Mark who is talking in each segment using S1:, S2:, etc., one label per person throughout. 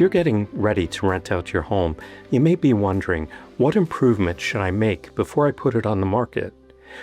S1: If you're getting ready to rent out your home, you may be wondering, what improvements should I make before I put it on the market?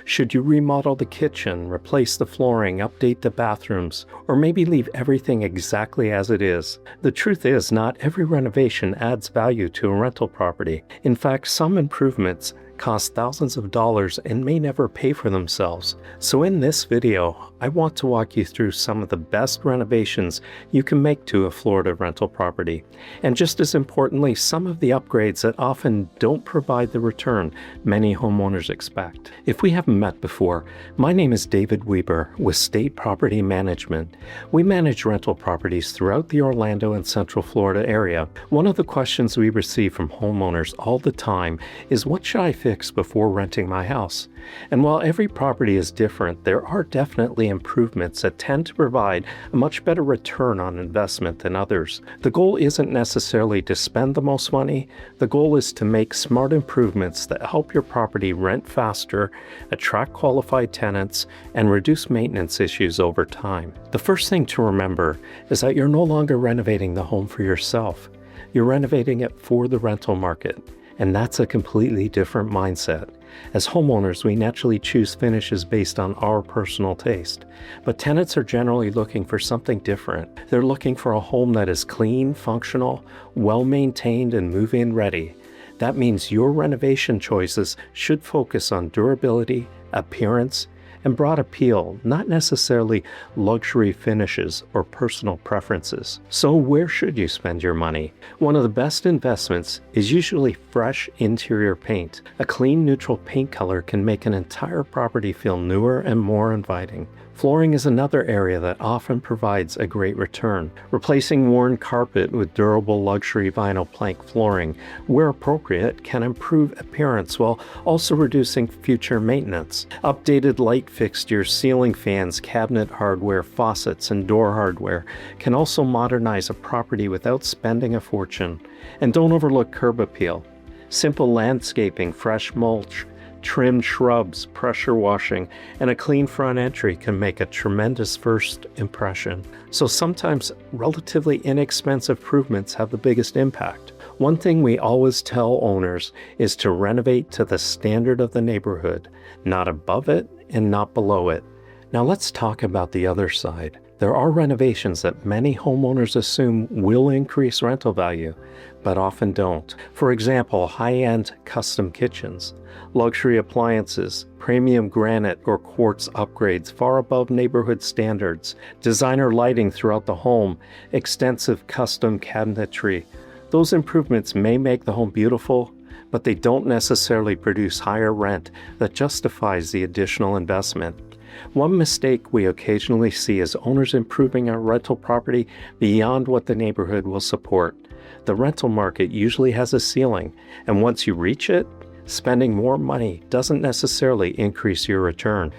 S1: Should you remodel the kitchen, replace the flooring, update the bathrooms, or maybe leave everything exactly as it is? The truth is, not every renovation adds value to a rental property. In fact, some improvements cost thousands of dollars and may never pay for themselves. So in this video, I want to walk you through some of the best renovations you can make to a Florida rental property. And just as importantly, some of the upgrades that often don't provide the return many homeowners expect. If we haven't met before, my name is David Weber with State Property Management. We manage rental properties throughout the Orlando and Central Florida area. One of the questions we receive from homeowners all the time is, what should I fix before renting my house? And while every property is different, there are definitely improvements that tend to provide a much better return on investment than others. The goal isn't necessarily to spend the most money. The goal is to make smart improvements that help your property rent faster, attract qualified tenants, and reduce maintenance issues over time. The first thing to remember is that you're no longer renovating the home for yourself. You're renovating it for the rental market. And that's a completely different mindset. As homeowners, we naturally choose finishes based on our personal taste. But tenants are generally looking for something different. They're looking for a home that is clean, functional, well-maintained, and move-in ready. That means your renovation choices should focus on durability, appearance, and broad appeal, not necessarily luxury finishes or personal preferences. So where should you spend your money? One of the best investments is usually fresh interior paint. A clean, neutral paint color can make an entire property feel newer and more inviting. Flooring is another area that often provides a great return. Replacing worn carpet with durable luxury vinyl plank flooring, where appropriate, can improve appearance while also reducing future maintenance. Updated light fixtures, ceiling fans, cabinet hardware, faucets, and door hardware can also modernize a property without spending a fortune. And don't overlook curb appeal. Simple landscaping, fresh mulch, trimmed shrubs, pressure washing, and a clean front entry can make a tremendous first impression. So sometimes relatively inexpensive improvements have the biggest impact. One thing we always tell owners is to renovate to the standard of the neighborhood, not above it and not below it. Now let's talk about the other side. There are renovations that many homeowners assume will increase rental value, but often don't. For example, high-end custom kitchens, luxury appliances, premium granite or quartz upgrades far above neighborhood standards, designer lighting throughout the home, extensive custom cabinetry. Those improvements may make the home beautiful, but they don't necessarily produce higher rent that justifies the additional investment. One mistake we occasionally see is owners improving a rental property beyond what the neighborhood will support. The rental market usually has a ceiling, and once you reach it, spending more money doesn't necessarily increase your return.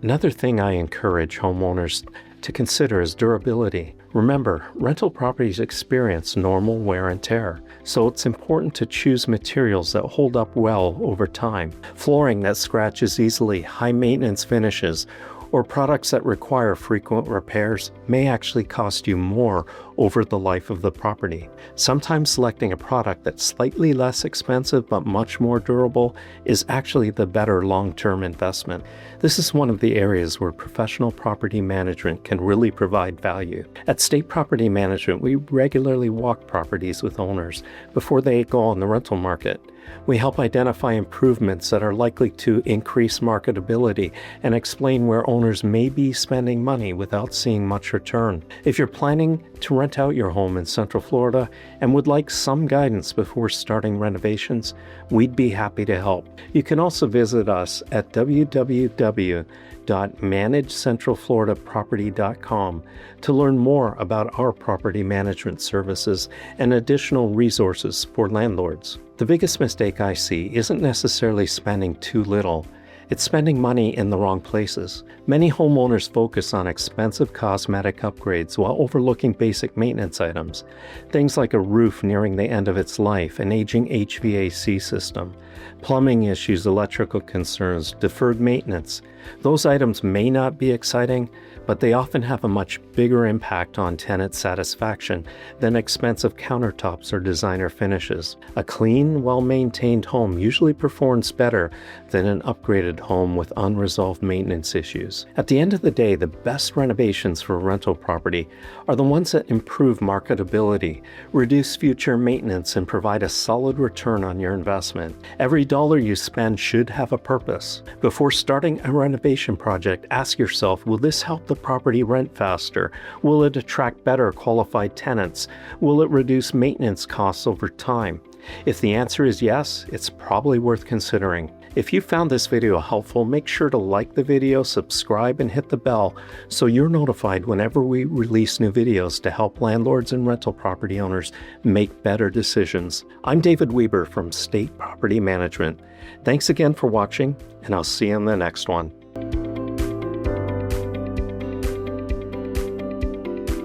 S1: Another thing I encourage homeowners to consider is durability. Remember, rental properties experience normal wear and tear, so it's important to choose materials that hold up well over time. Flooring that scratches easily, high maintenance finishes, or products that require frequent repairs may actually cost you more over the life of the property. Sometimes selecting a product that's slightly less expensive but much more durable is actually the better long-term investment. This is one of the areas where professional property management can really provide value. At State Property Management, we regularly walk properties with owners before they go on the rental market. We help identify improvements that are likely to increase marketability and explain where owners may be spending money without seeing much return. If you're planning to rent out your home in Central Florida and would like some guidance before starting renovations, we'd be happy to help. You can also visit us at www.managecentralfloridaproperty.com to learn more about our property management services and additional resources for landlords. The biggest mistake I see isn't necessarily spending too little. It's spending money in the wrong places. Many homeowners focus on expensive cosmetic upgrades while overlooking basic maintenance items. Things like a roof nearing the end of its life, an aging HVAC system, plumbing issues, electrical concerns, deferred maintenance. Those items may not be exciting, but they often have a much bigger impact on tenant satisfaction than expensive countertops or designer finishes. A clean, well-maintained home usually performs better than an upgraded home with unresolved maintenance issues. At the end of the day, the best renovations for a rental property are the ones that improve marketability, reduce future maintenance, and provide a solid return on your investment. Every dollar you spend should have a purpose. Before starting a renovation project, ask yourself, will this help the property rent faster? Will it attract better qualified tenants? Will it reduce maintenance costs over time? If the answer is yes, it's probably worth considering. If you found this video helpful, make sure to like the video, subscribe, and hit the bell so you're notified whenever we release new videos to help landlords and rental property owners make better decisions. I'm David Weber from State Property Management. Thanks again for watching, and I'll see you in the next one.